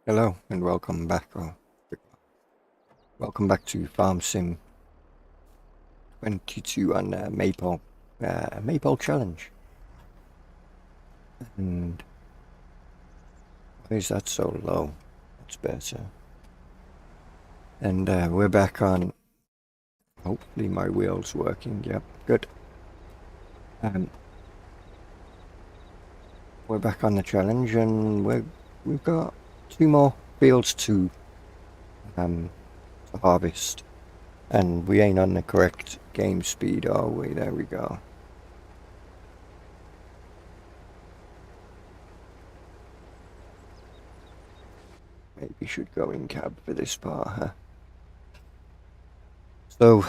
Hello and welcome back. Welcome back to Farm Sim 22 on Maypole. Maypole challenge. And why is that so low? That's better. And we're back on. Hopefully my wheel's working. Yep, good. Um, we're back on the challenge, and we've got 2 more fields to harvest. And we ain't on the correct game speed, are we? There we go. Maybe should go in cab for this part, huh? So,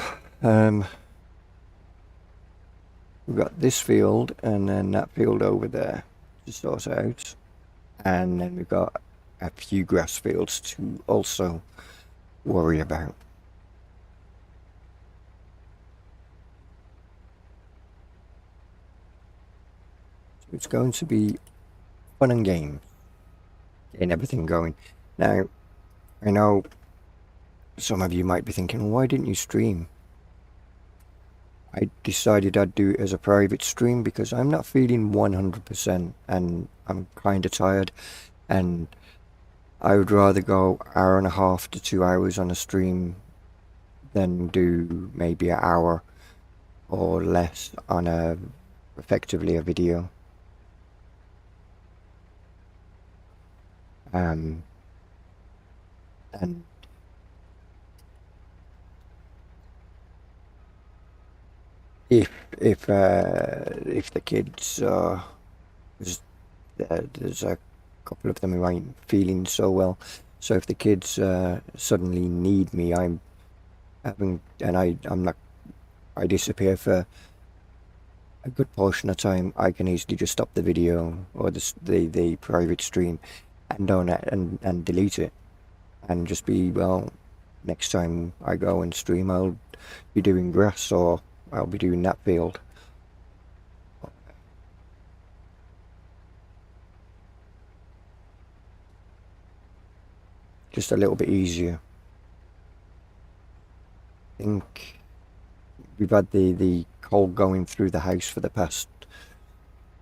we've got this field and then that field over there to sort out. And then we've got a few grass fields to also worry about. So it's going to be fun and games, getting everything going. Now, I know some of you might be thinking, why didn't you stream? I decided I'd do it as a private stream because I'm not feeling 100% and I'm kind of tired, and I would rather go hour and a half to 2 hours on a stream than do maybe an hour or less on effectively a video. And if the kids there's a couple of them who ain't feeling so well, so if the kids suddenly need me, I'm not, I disappear for a good portion of time, I can easily just stop the video or the private stream and and delete it and just be, well, next time I go and stream I'll be doing grass or I'll be doing that field. Just a little bit easier. I think we've had the cold going through the house for the past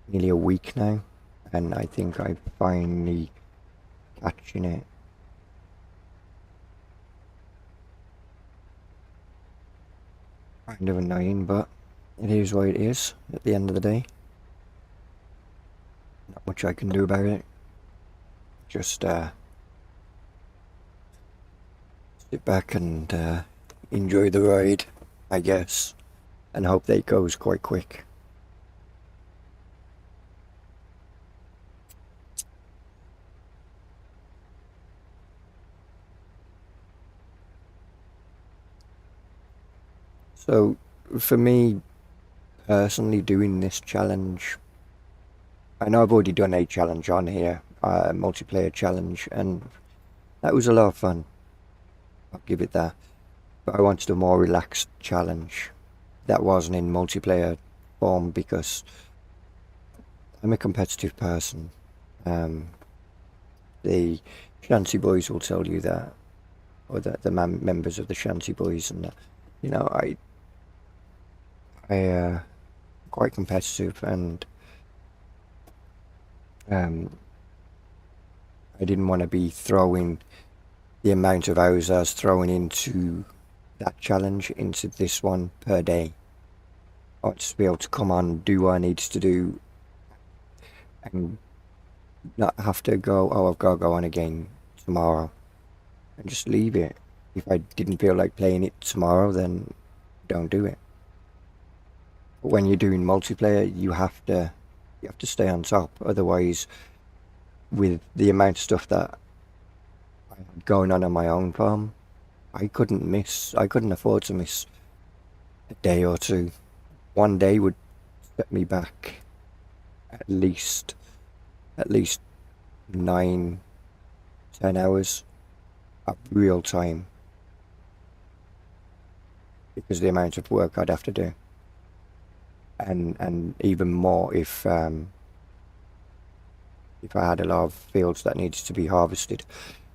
nearly a week now, and I think I'm finally catching it. Kind of annoying, but it is what it is at the end of the day. Not much I can do about it. Just sit back and enjoy the ride, I guess, and hope that it goes quite quick. So, for me personally, doing this challenge, I know I've already done a challenge on here, a multiplayer challenge, and that was a lot of fun. I'll give it that. But I wanted a more relaxed challenge that wasn't in multiplayer form because I'm a competitive person. The Shanty Boys will tell you that, or the members of the Shanty Boys, and you know, I quite competitive, and I didn't want to be throwing the amount of hours I was throwing into that challenge into this one per day. I want to be able to come on, do what I need to do, and not have to go, oh, I've got to go on again tomorrow, and just leave it. If I didn't feel like playing it tomorrow, then don't do it. But when you're doing multiplayer, you have to stay on top. Otherwise, with the amount of stuff that I had going on my own farm, I couldn't afford to miss a day or two. One day would set me back at least 9-10 hours of real time because of the amount of work I'd have to do, and even more if I had a lot of fields that needed to be harvested.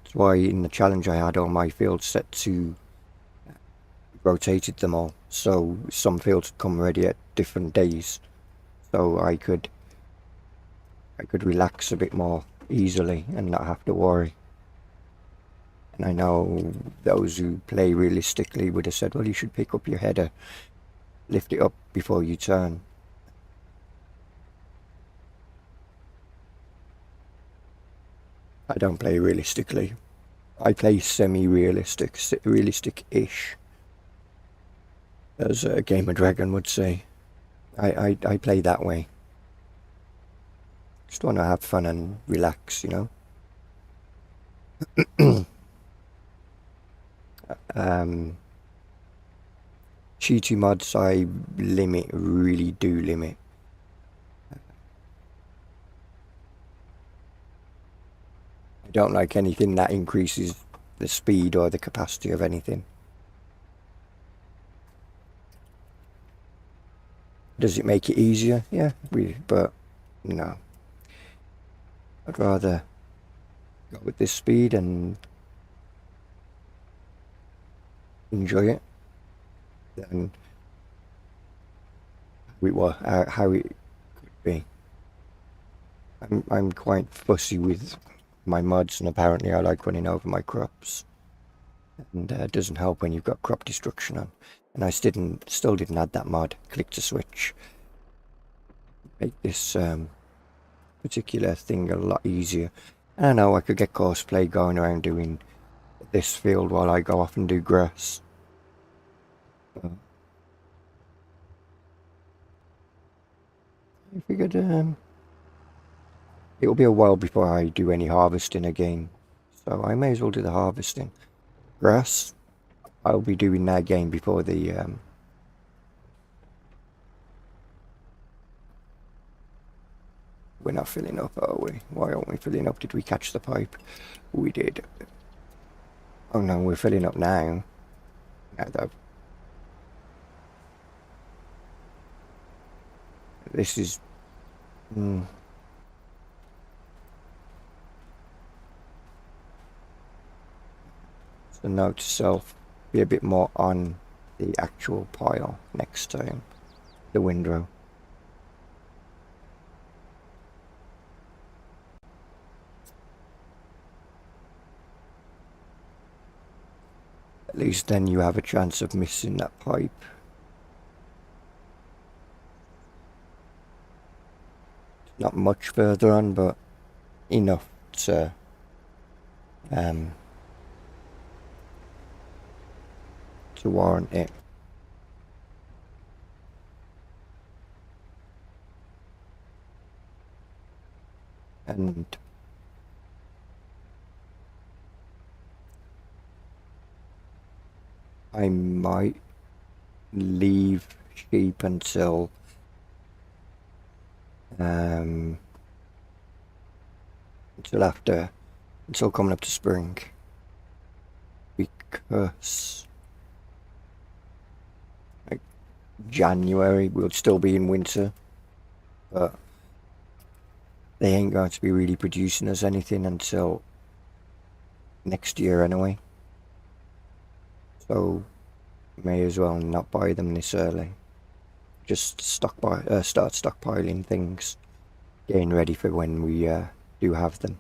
That's why in the challenge I had all my fields set to rotated them all, so some fields would come ready at different days, so I could relax a bit more easily and not have to worry. And I know those who play realistically would have said, well, you should pick up your header, lift it up before you turn. I don't play realistically. I play semi-realistic, realistic-ish, as a Gamer Dragon would say. I play that way. Just want to have fun and relax, you know. Cheaty mods I limit, really do limit. I don't like anything that increases the speed or the capacity of anything. Does it make it easier? Yeah, but no. I'd rather go with this speed and enjoy it than how it could be. I'm quite fussy with my mods, and apparently I like running over my crops. And it doesn't help when you've got crop destruction on. And I still didn't add that mod, click to switch. Make this particular thing a lot easier. And I know I could get cosplay going around doing this field while I go off and do grass. I figured it'll be a while before I do any harvesting again, so I may as well do the harvesting. Grass, I'll be doing that again before the we're not filling up, are we? Why aren't we filling up? Did we catch the pipe? We did. Oh no, we're filling up now. Now that this is so note to self, be a bit more on the actual pile next time. The windrow. At least then you have a chance of missing that pipe. Not much further on, but enough to warrant it. And I might leave sheep until until coming up to spring, because like January we'll still be in winter, but they ain't going to be really producing us anything until next year anyway. So may as well not buy them this early. Just start stockpiling things, getting ready for when we do have them.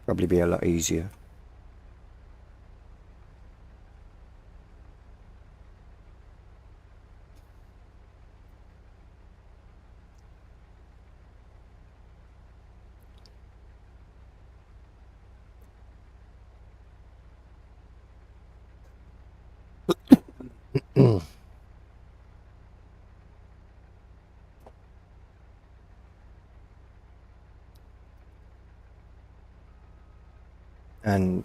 Probably be a lot easier.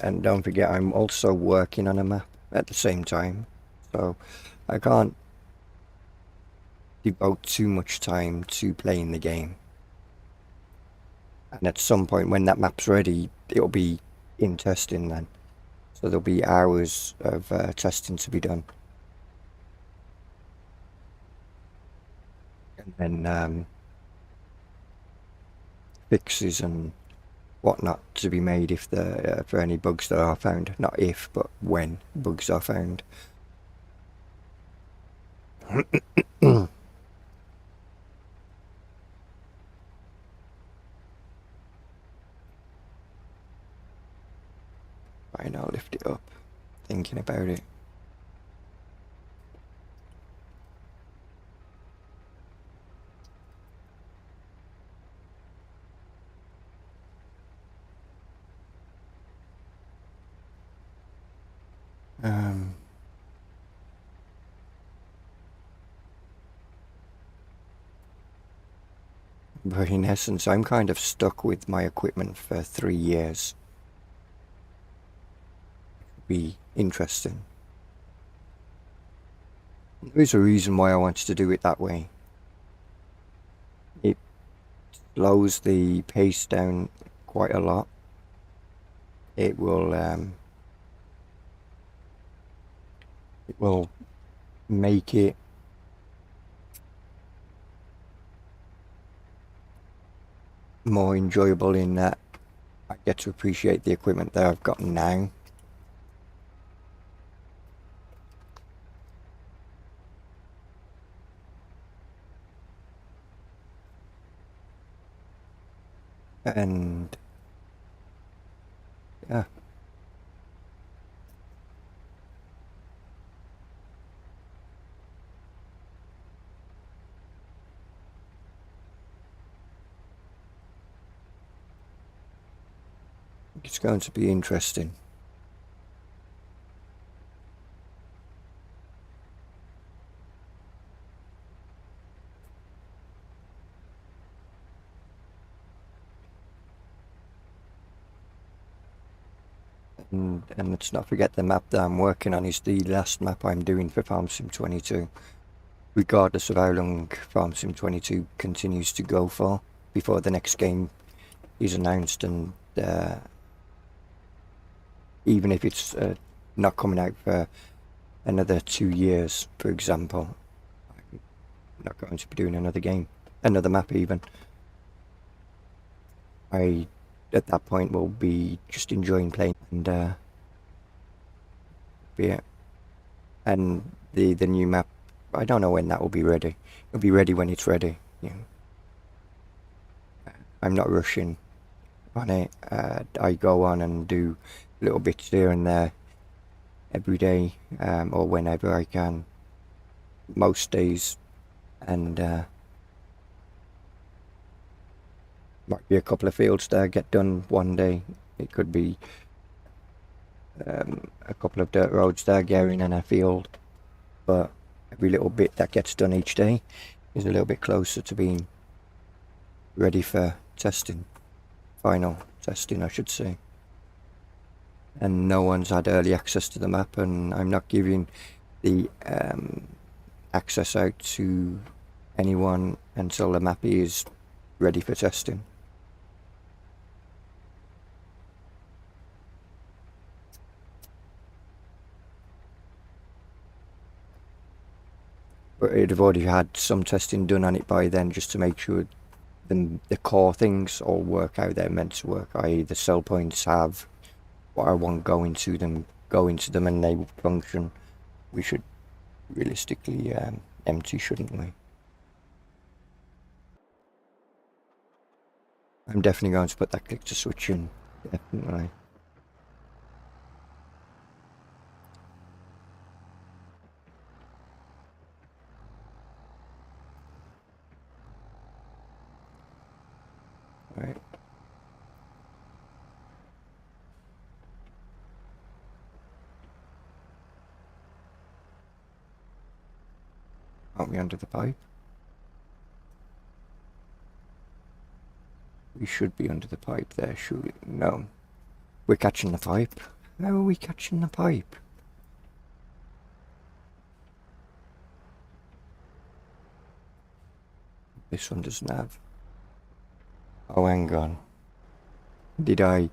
And don't forget, I'm also working on a map at the same time, so I can't devote too much time to playing the game. And at some point when that map's ready, it'll be in testing then, so there'll be hours of testing to be done. And then fixes and whatnot to be made if the for any bugs that are found. Not if, but when bugs are found. Fine, I'll lift it up, thinking about it. But in essence, I'm kind of stuck with my equipment for 3 years. Be interesting. There's a reason why I wanted to do it that way. It slows the pace down quite a lot. It will make it more enjoyable in that I get to appreciate the equipment that I've got now. And yeah. It's going to be interesting. And let's not forget the map that I'm working on is the last map I'm doing for Farm Sim 22. Regardless of how long Farm Sim 22 continues to go for before the next game is announced, and even if it's not coming out for another 2 years, for example, I'm not going to be doing another map even. I, at that point, will be just enjoying playing and yeah. And the new map, I don't know when that will be ready. It'll be ready when it's ready. You know. I'm not rushing on it. I go on and do little bits here and there every day, or whenever I can, most days, and might be a couple of fields that get done one day. It could be a couple of dirt roads that get in a field, but every little bit that gets done each day is a little bit closer to being ready for testing, final testing I should say. And no one's had early access to the map, and I'm not giving the access out to anyone until the map is ready for testing. But it'd have already had some testing done on it by then, just to make sure the core things all work how they're meant to work, i.e. the sell points have what I want going to them, and they function. We should realistically empty, shouldn't we? I'm definitely going to put that click to switch in, definitely. Right. Aren't we under the pipe? We should be under the pipe there, surely. No. We're catching the pipe. How are we catching the pipe? This one doesn't have. Oh, hang on. Did I...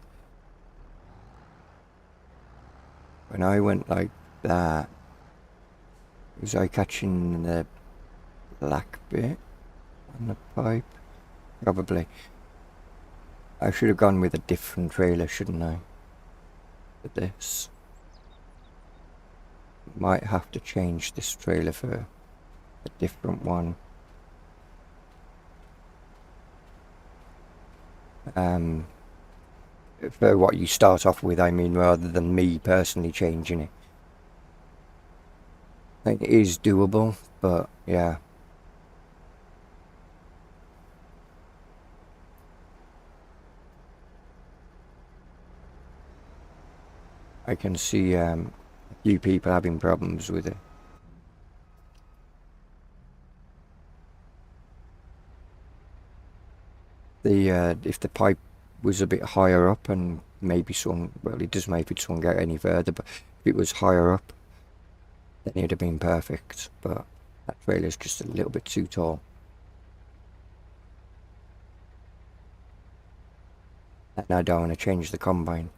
When I went like that, was I catching the black bit on the pipe? Probably. I should have gone with a different trailer, shouldn't I? For this. Might have to change this trailer for a different one. For what you start off with, I mean, rather than me personally changing it. I think it is doable, but yeah. I can see a few people having problems with it. If the pipe was a bit higher up and maybe some, well, it does maybe it won't get any further, but if it was higher up, then it'd have been perfect. But that trailer's just a little bit too tall. And I don't want to change the combine.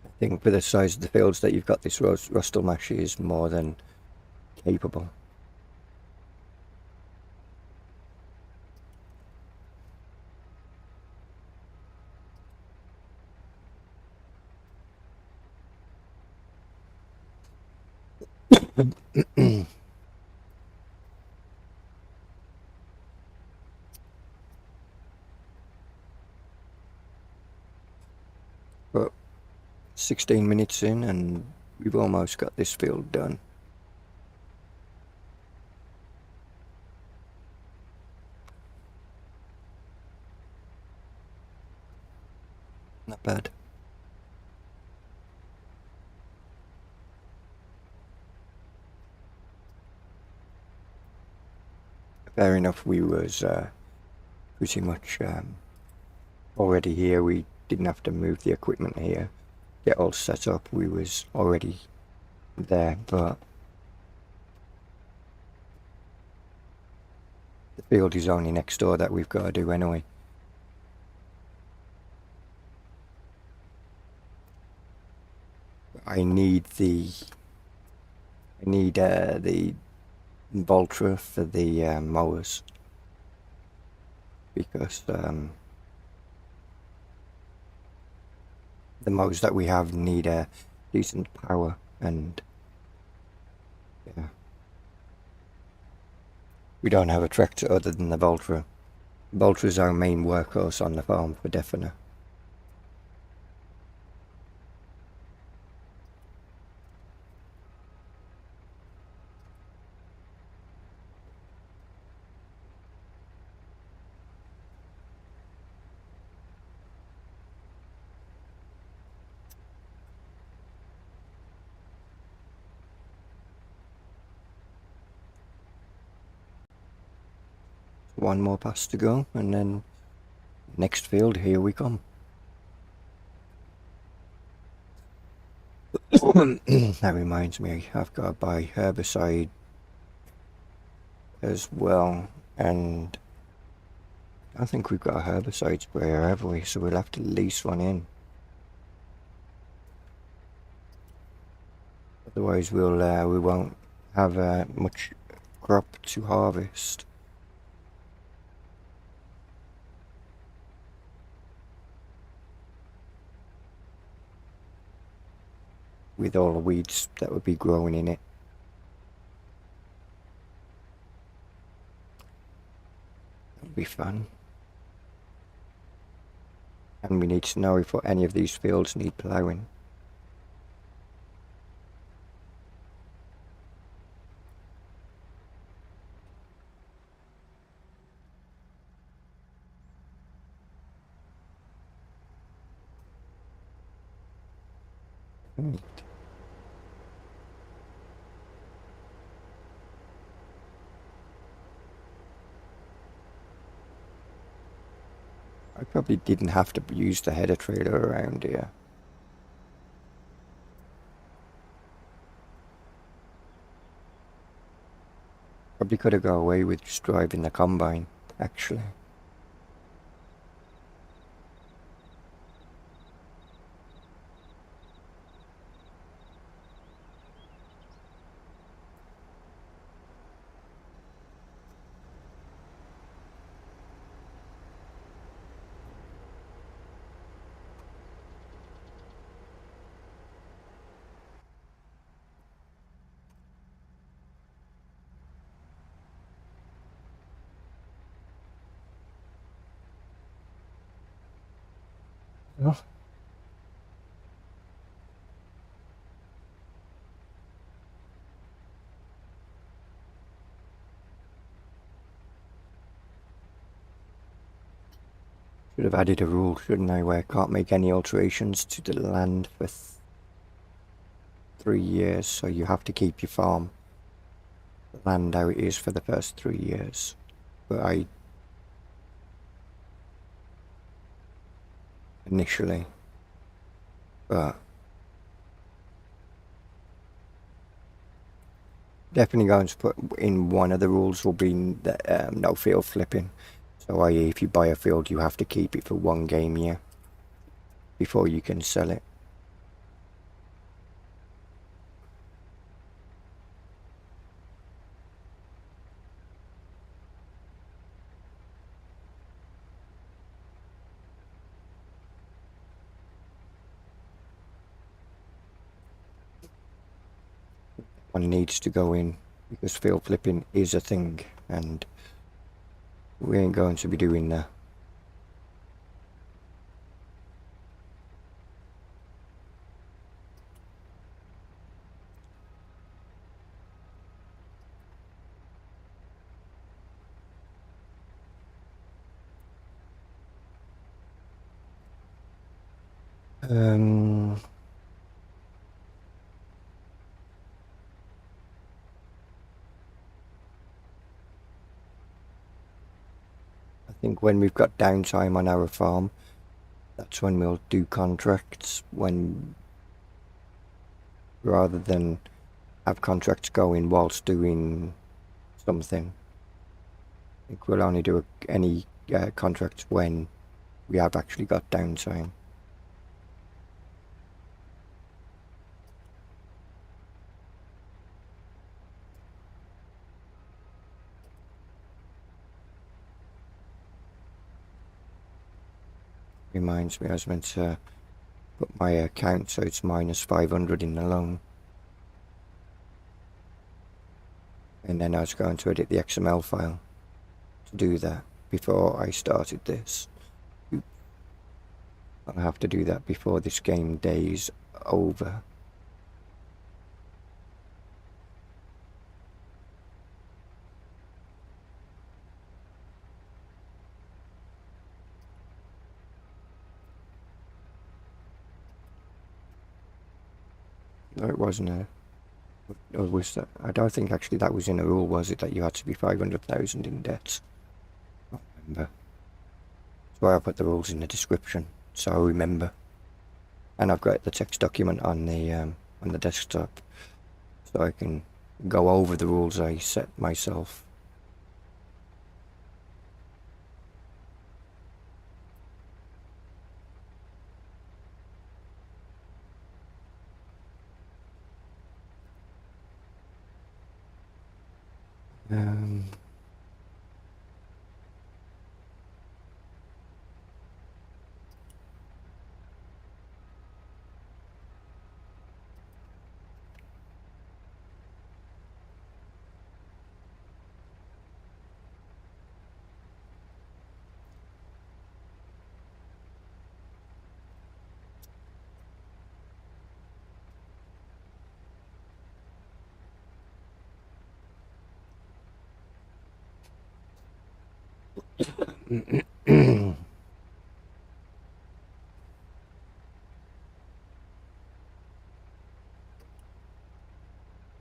I think for the size of the fields that you've got, this Rustle Mash is more than capable. But 16 minutes in and we've almost got this field done. Not bad. Fair enough, we was pretty much already here. We didn't have to move the equipment here, get all set up. We was already there, but the field is only next door that we've got to do anyway. I need the Voltra for the mowers because the mowers that we have need a decent power, and yeah, we don't have a tractor other than the Voltra. Voltra is our main workhorse on the farm for definite. One more pass to go, and then next field, here we come. That reminds me, I've got to buy herbicide as well, and I think we've got a herbicide sprayer, have we? So we'll have to lease one in. Otherwise, we won't have much crop to harvest. With all the weeds that would be growing in it. It'll be fun. And we need to know if any of these fields need ploughing. Right. I probably didn't have to use the header trailer around here. Probably could have got away with just driving the combine, actually. Oh. Should have added a rule, shouldn't I, where I can't make any alterations to the land for 3 years, so you have to keep your farm land how it is for the first 3 years. But I initially, but definitely going to put in one of the rules will be that, no field flipping. So i.e. if you buy a field you have to keep it for 1 game year before you can sell it. One needs to go in because field flipping is a thing and we ain't going to be doing that. I think when we've got downtime on our farm, that's when we'll do contracts, when rather than have contracts going whilst doing something. I think we'll only do any contracts when we have actually got downtime. Reminds me, I was meant to put my account so it's minus 500 in the loan. And then I was going to edit the XML file to do that before I started this. I'll have to do that before this game day's over. No, it wasn't or was that? I don't think actually that was in a rule, was it, that you had to be 500,000 in debt? I can't remember. That's why I put the rules in the description, so I remember. And I've got the text document on the desktop, so I can go over the rules I set myself.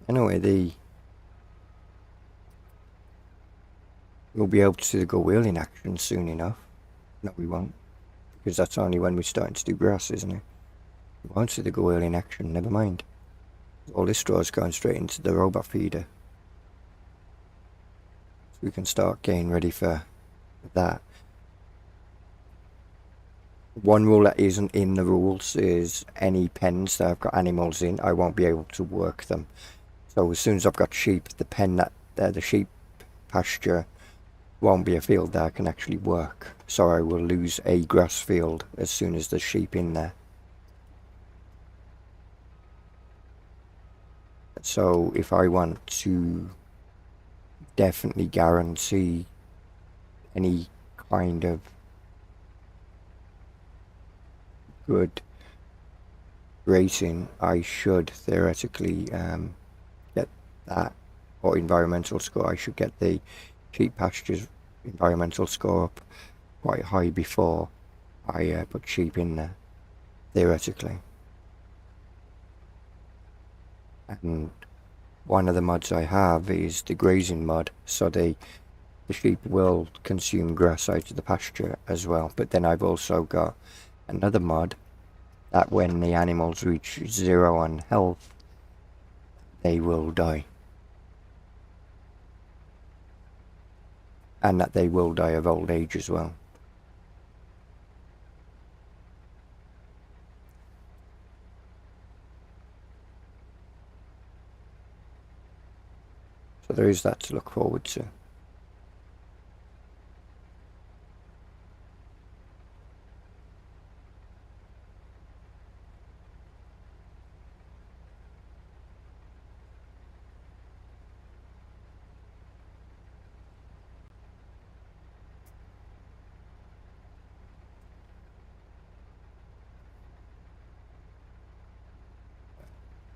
Anyway, we'll be able to see the go wheel in action soon enough. No, we won't, because that's only when we're starting to do grass, isn't it? We won't see the go wheel in action, never mind. All this straw is going straight into the robot feeder. So we can start getting ready for that. One rule that isn't in the rules is any pens that I've got animals in, I won't be able to work them. So as soon as I've got sheep, the pen that the sheep pasture won't be a field that I can actually work. So I will lose a grass field as soon as there's sheep in there. So if I want to definitely guarantee any kind of good rating, I should theoretically get that, or environmental score. I should get the sheep pastures environmental score up quite high before I put sheep in there, theoretically. And one of the mods I have is the grazing mod, so the sheep will consume grass out of the pasture as well. But then I've also got another mod that when the animals reach 0 on health, they will die. And that they will die of old age as well. So there is that to look forward to.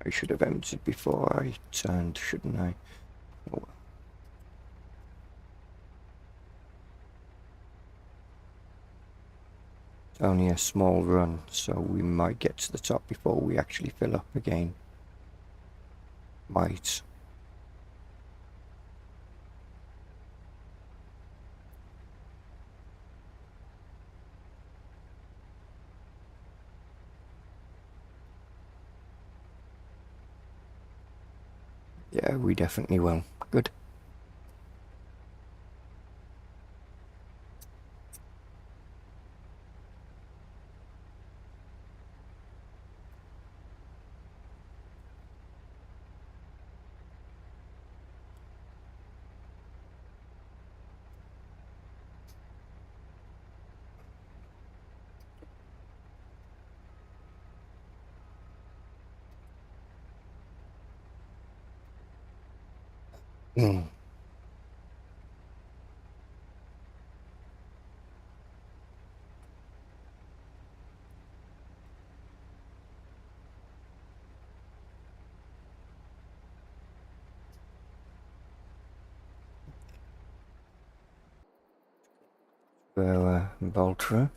I should have emptied before I turned, shouldn't I? Oh well. It's only a small run, so we might get to the top before we actually fill up again. Might. Yeah, we definitely will. Good. Mm. So, Voltra.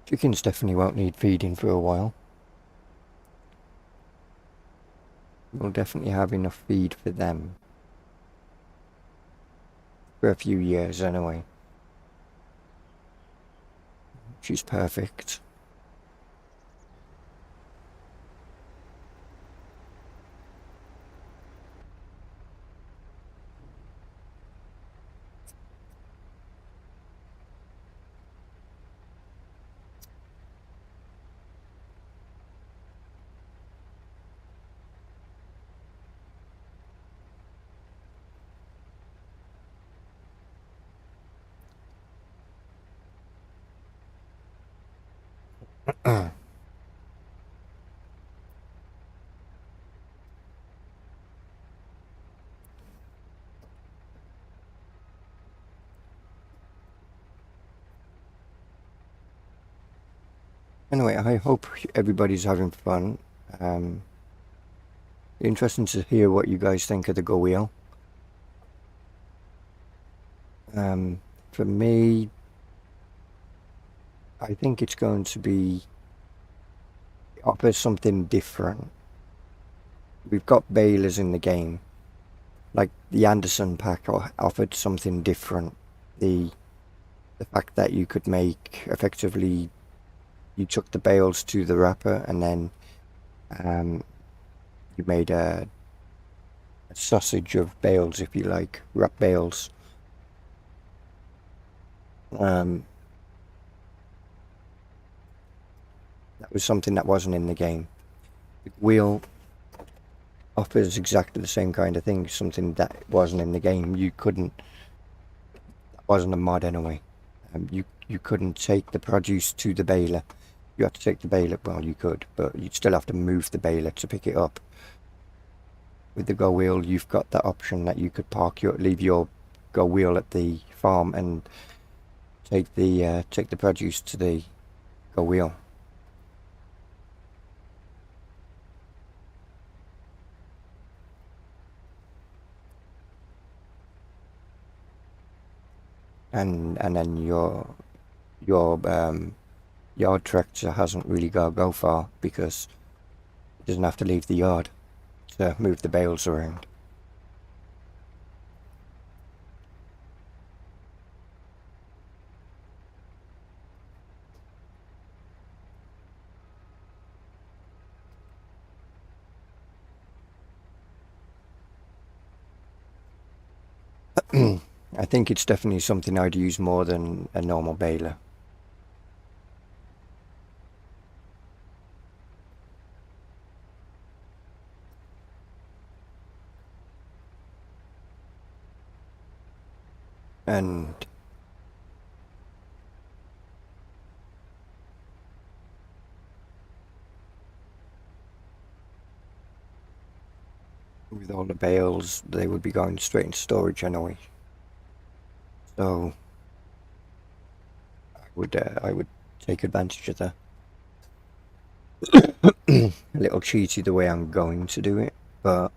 Chickens definitely won't need feeding for a while. We'll definitely have enough feed for them. For a few years anyway. She's perfect. Anyway, I hope everybody's having fun. Interesting to hear what you guys think of the Go Wheel. For me, I think it's going to be offer something different. We've got balers in the game, like the Anderson pack offered something different. The fact that you could make effectively you took the bales to the wrapper, and then you made a sausage of bales, if you like, wrap bales. That was something that wasn't in the game. The wheel offers exactly the same kind of thing, something that wasn't in the game. You couldn't, that wasn't a mod anyway. You couldn't take the produce to the baler. You had to take the baler, well, you could, but you'd still have to move the baler to pick it up. With the go wheel, you've got that option that you could leave your go wheel at the farm and take the produce to the go wheel. And then your yard tractor hasn't really got to go far because it doesn't have to leave the yard to move the bales around. I think it's definitely something I'd use more than a normal baler. And with all the bales, they would be going straight into storage anyway. So I would take advantage of that. A little cheaty the way I'm going to do it, but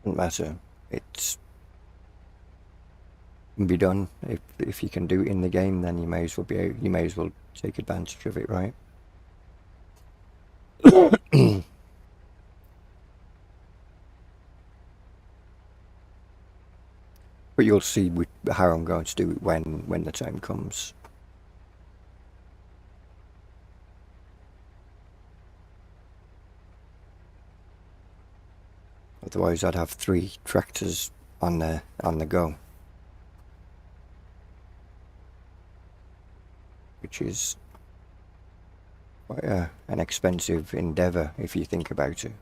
doesn't matter. It's can be done. If you can do it in the game, then you may as well take advantage of it, right? But you'll see how I'm going to do it when the time comes. Otherwise, I'd have 3 tractors on the go, which is quite an expensive endeavour if you think about it.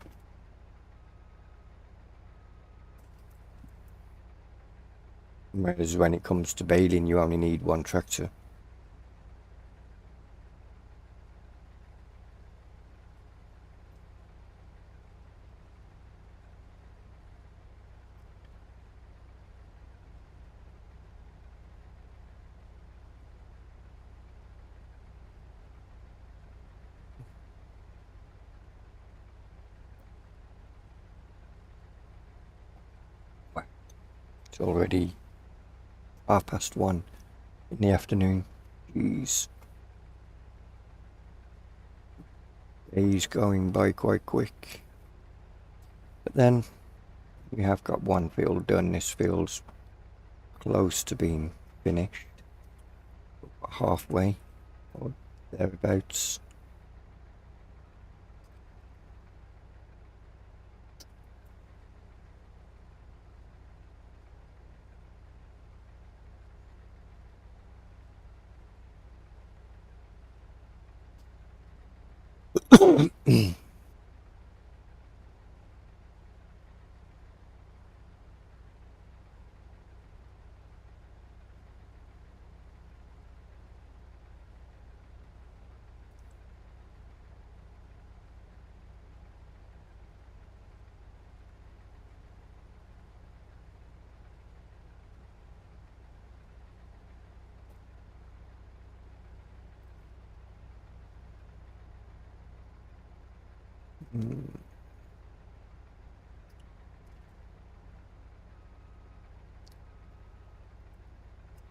Whereas when it comes to baling, you only need 1 tractor. It's already 1:30 in the afternoon. Jeez. Day's going by quite quick. But then we have got 1 field done. This field's close to being finished. Halfway or thereabouts.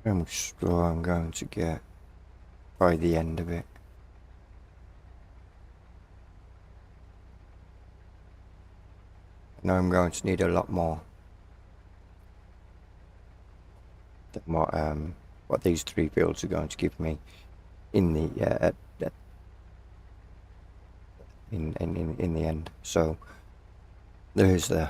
How much straw I'm going to get by the end of it. I know I'm going to need a lot more than what these 3 fields are going to give me in the in the end. So there's the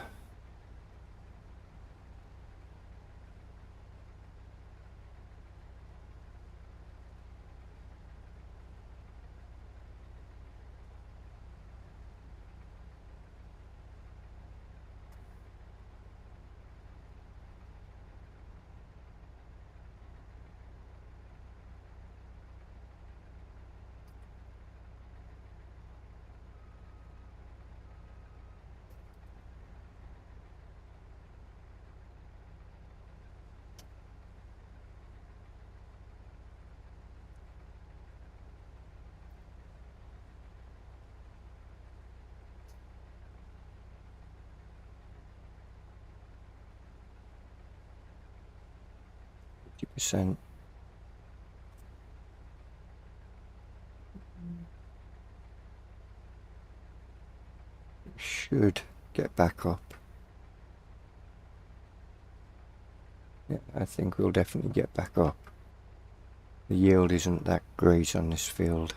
50%. Should get back up. Yeah, I think we'll definitely get back up. The yield isn't that great on this field.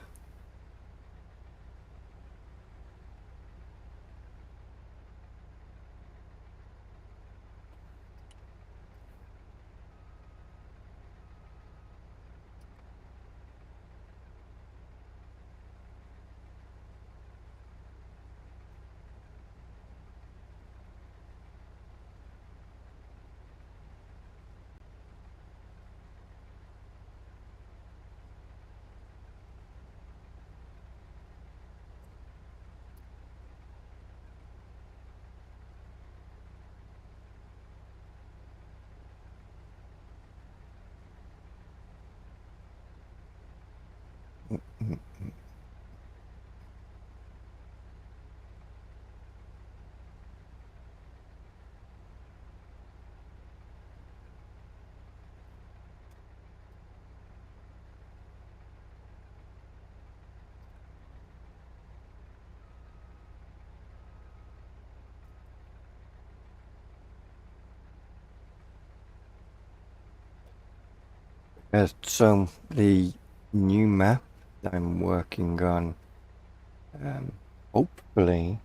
So the new map that I'm working on, hopefully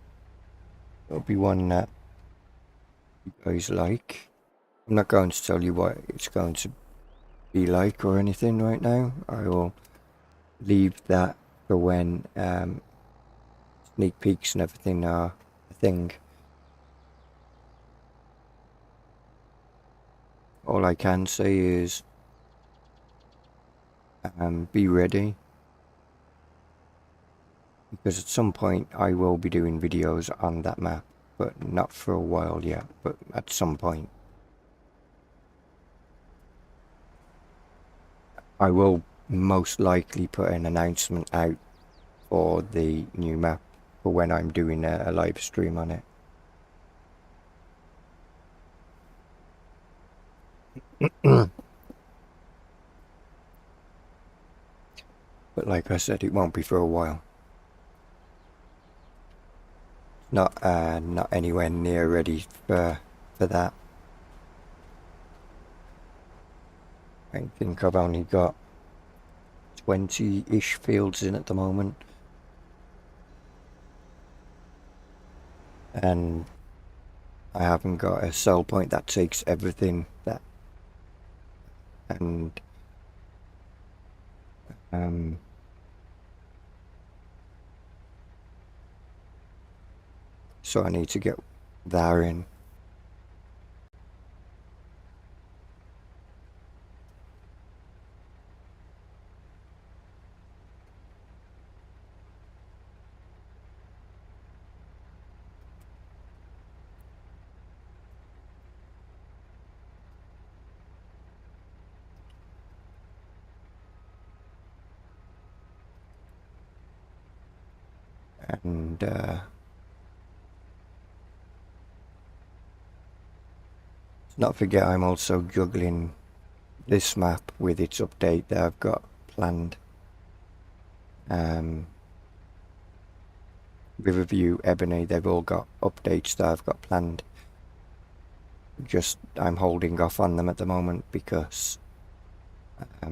it'll be one that you guys like. I'm not going to tell you what it's going to be like or anything right now. I will leave that for when sneak peeks and everything are a thing. All I can say is be ready, because at some point I will be doing videos on that map, but not for a while yet, but at some point. I will most likely put an announcement out for the new map for when I'm doing a live stream on it. But like I said, it won't be for a while. Not anywhere near ready for that. I think I've only got 20-ish fields in at the moment. And I haven't got a sell point that takes everything that, and so I need to get that in. And not forget, I'm also juggling this map with its update that I've got planned. Riverview, Ebony, they've all got updates that I've got planned. Just I'm holding off on them at the moment because I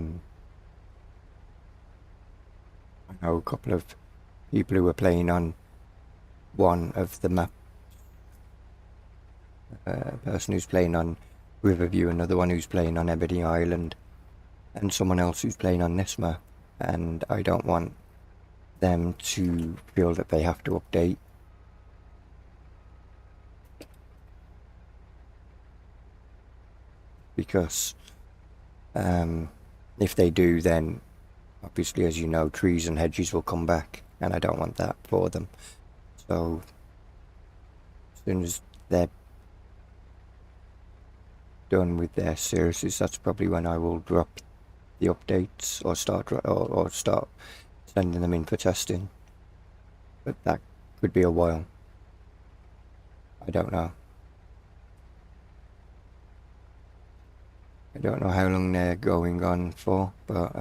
know a couple of people who are playing on one of the map. A person who's playing on Riverview, another one who's playing on Ebony Island, and someone else who's playing on this map, and I don't want them to feel that they have to update. Because if they do, then obviously, as you know, trees and hedges will come back, and I don't want that for them. So as soon as they're done with their series, that's probably when I will drop the updates or start sending them in for testing. But that could be a while. I don't know. I don't know how long they're going on for, but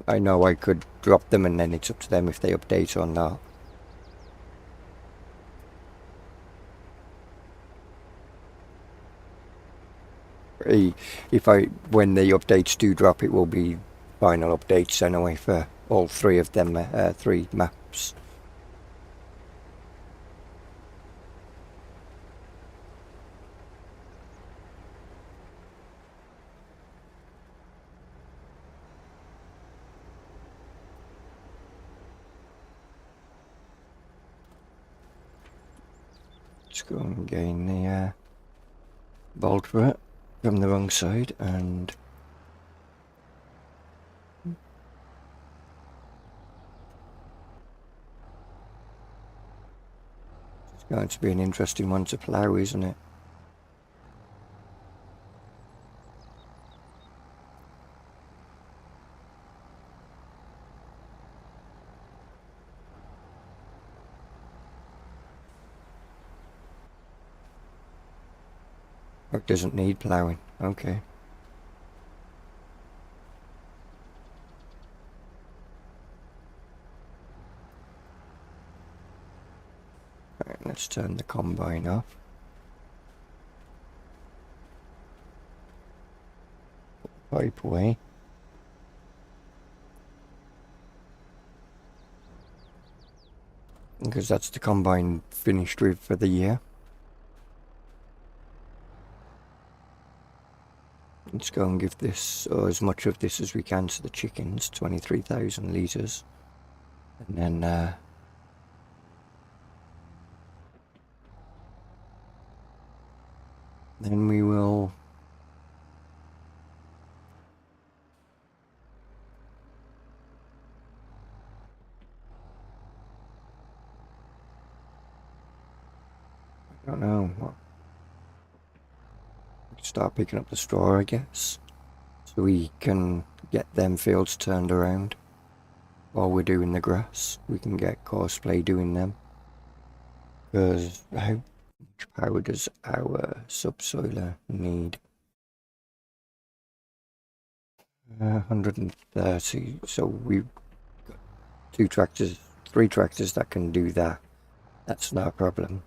I know I could drop them and then it's up to them if they update or not. When the updates do drop, it will be final updates anyway for all three of them, 3 maps. Let's go and gain the bolt for it from the wrong side, and it's going to be an interesting one to plough, isn't it? Or it doesn't need ploughing. Okay. Right, let's turn the combine off. Pipe away. Because that's the combine finished with for the year. Let's go and give this, or as much of this as we can, to the chickens, 23,000 litres. And then we will I don't know what. Start picking up the straw, I guess, so we can get them fields turned around while we're doing the grass. We can get Cosplay doing them, because how much power does our subsoiler need? 130. So we've got 3 tractors that can do that. That's not a problem.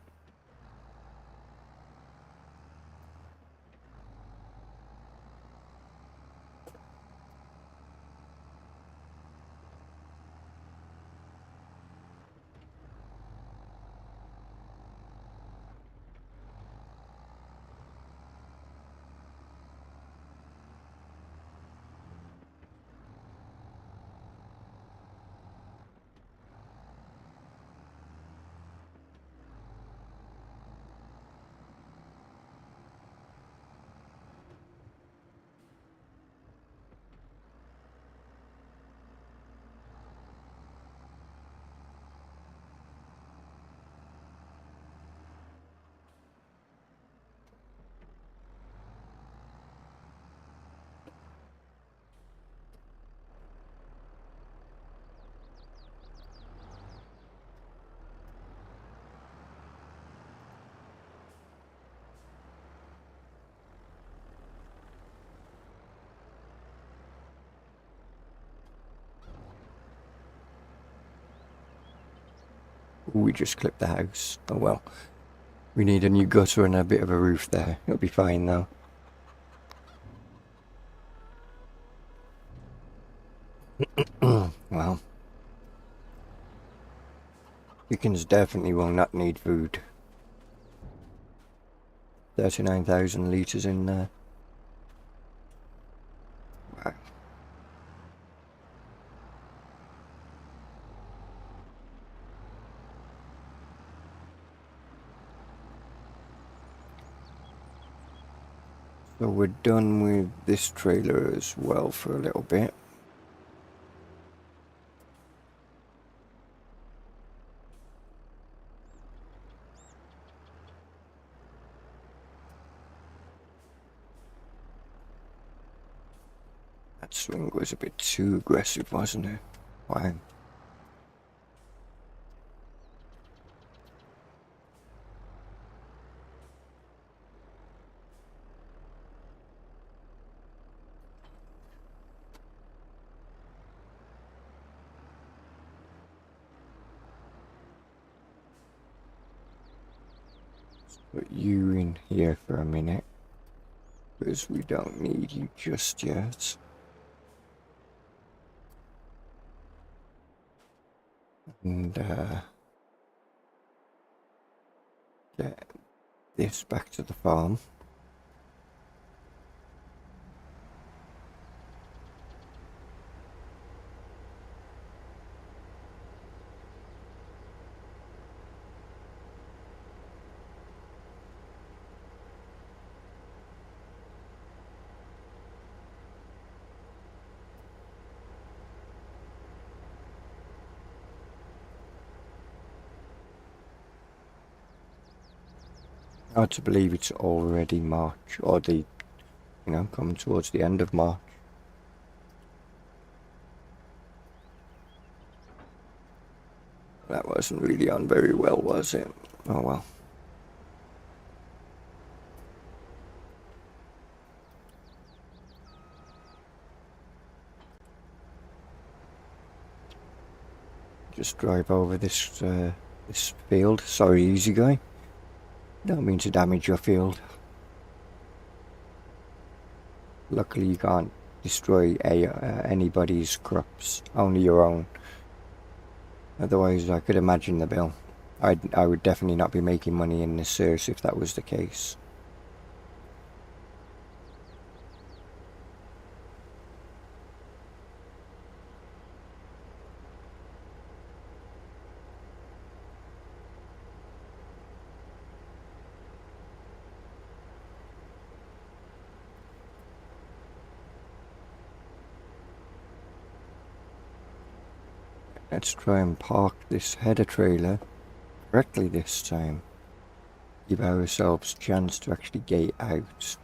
We just clipped the house. Oh well. We need a new gutter and a bit of a roof there. It'll be fine though. Well. Chickens definitely will not need food. 39,000 litres in there. Wow. So we're done with this trailer as well for a little bit. That swing was a bit too aggressive, wasn't it? Wow. Put you in here for a minute, because we don't need you just yet. And get this back to the farm. Hard to believe it's already March, or coming towards the end of March. That wasn't really on very well, was it? Oh well. Just drive over this field. Sorry, easy guy. Don't mean to damage your field. Luckily you can't destroy anybody's crops, only your own. Otherwise I could imagine the bill. I would definitely not be making money in this series if that was the case. Let's try and park this header trailer correctly this time. Give ourselves a chance to actually get out.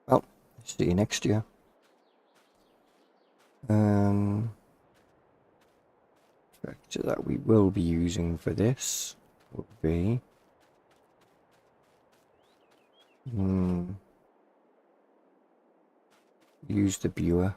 Well, see you next year. Tractor that we will be using for this will be use the viewer.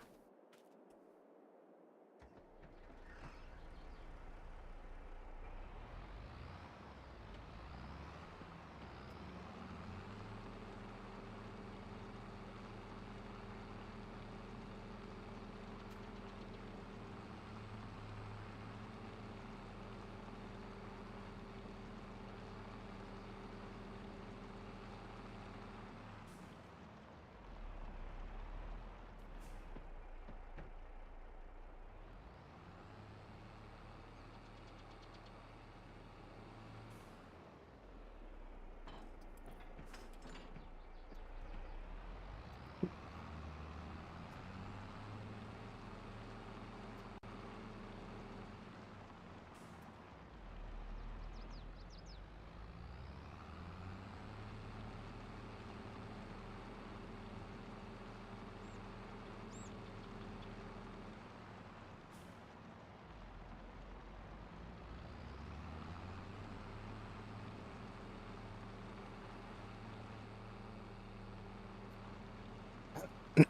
I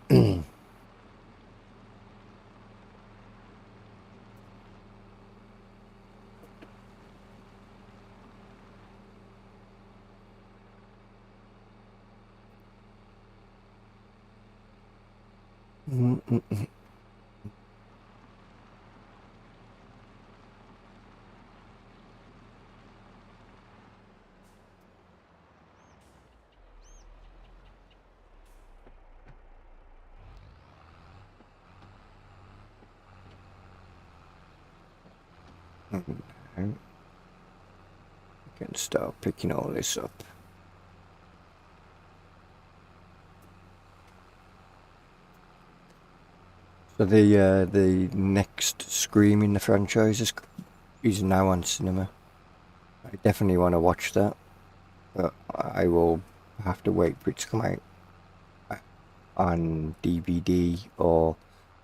can start picking all this up. So the next Scream in the franchise is now on cinema. I definitely want to watch that, but I will have to wait for it to come out on DVD or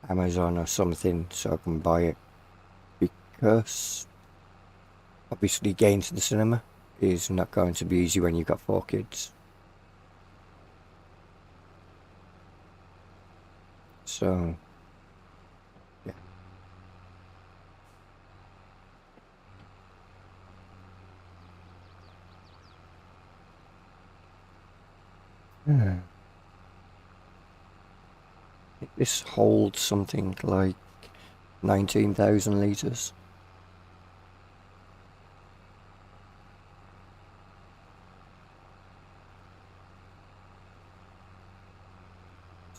Amazon or something so I can buy it, because obviously getting to the cinema is not going to be easy when you've got 4 kids. So, yeah. Hmm. This holds something like 19,000 litres.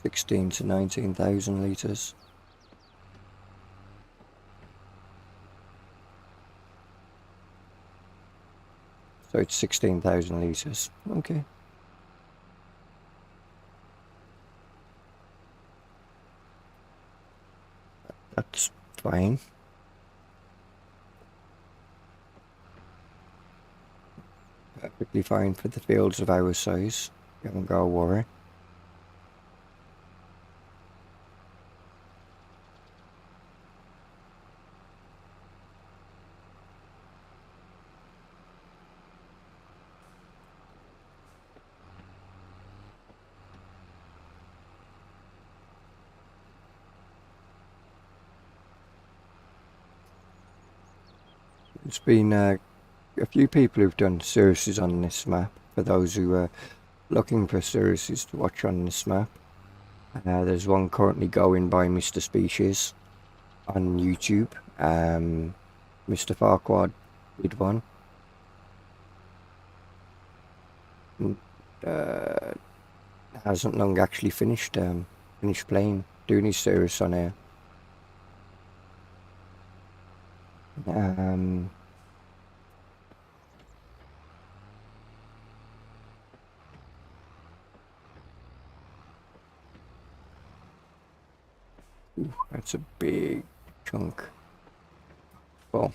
16 to 19,000 litres. So it's 16,000 litres. Okay. That's fine. Perfectly fine for the fields of our size. You haven't got to worry. There's been a few people who've done series on this map. For those who are looking for series to watch on this map, there's one currently going by Mr. Species on YouTube. Mr. Farquaad did one. Uh, hasn't long actually finished playing, doing his series on here. Um, that's a big chunk. Well,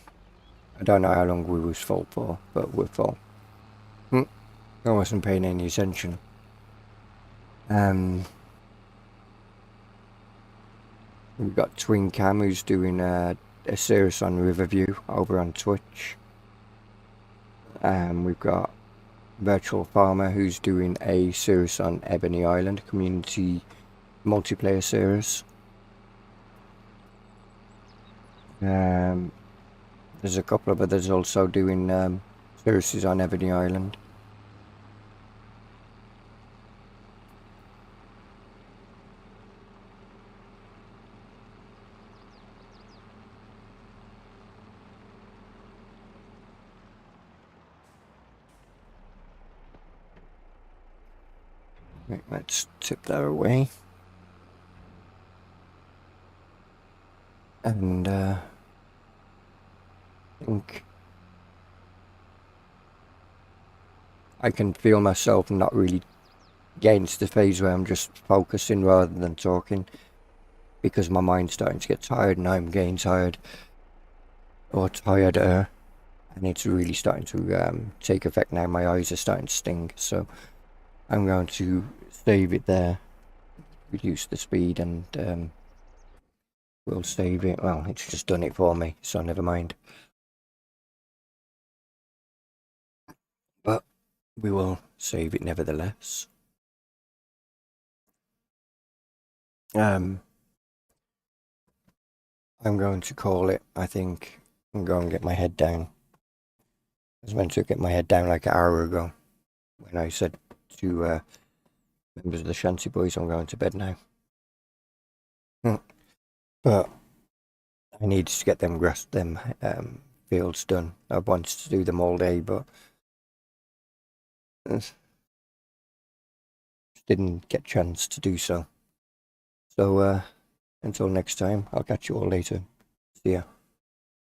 I don't know how long we was full for, but we're full. I wasn't paying any attention. We've got Twin Cam who's doing a series on Riverview over on Twitch. We've got Virtual Farmer who's doing a series on Ebony Island community multiplayer series. There's a couple of others also doing series on Ebony Island. Right, let's tip that away. And I think I can feel myself not really getting to the phase where I'm just focusing rather than talking, because my mind's starting to get tired and I'm getting tired or tireder, and it's really starting to take effect now. My eyes are starting to sting, so I'm going to save it there, reduce the speed, and we'll save it. Well, it's just done it for me, so never mind. But we will save it nevertheless. I'm going to call it, I think, and go and get my head down. I was meant to get my head down like an hour ago when I said to members of the Shanty Boys I'm going to bed now. But I need to get them fields done. I wanted to do them all day, but didn't get a chance to do so. So until next time, I'll catch you all later. See ya.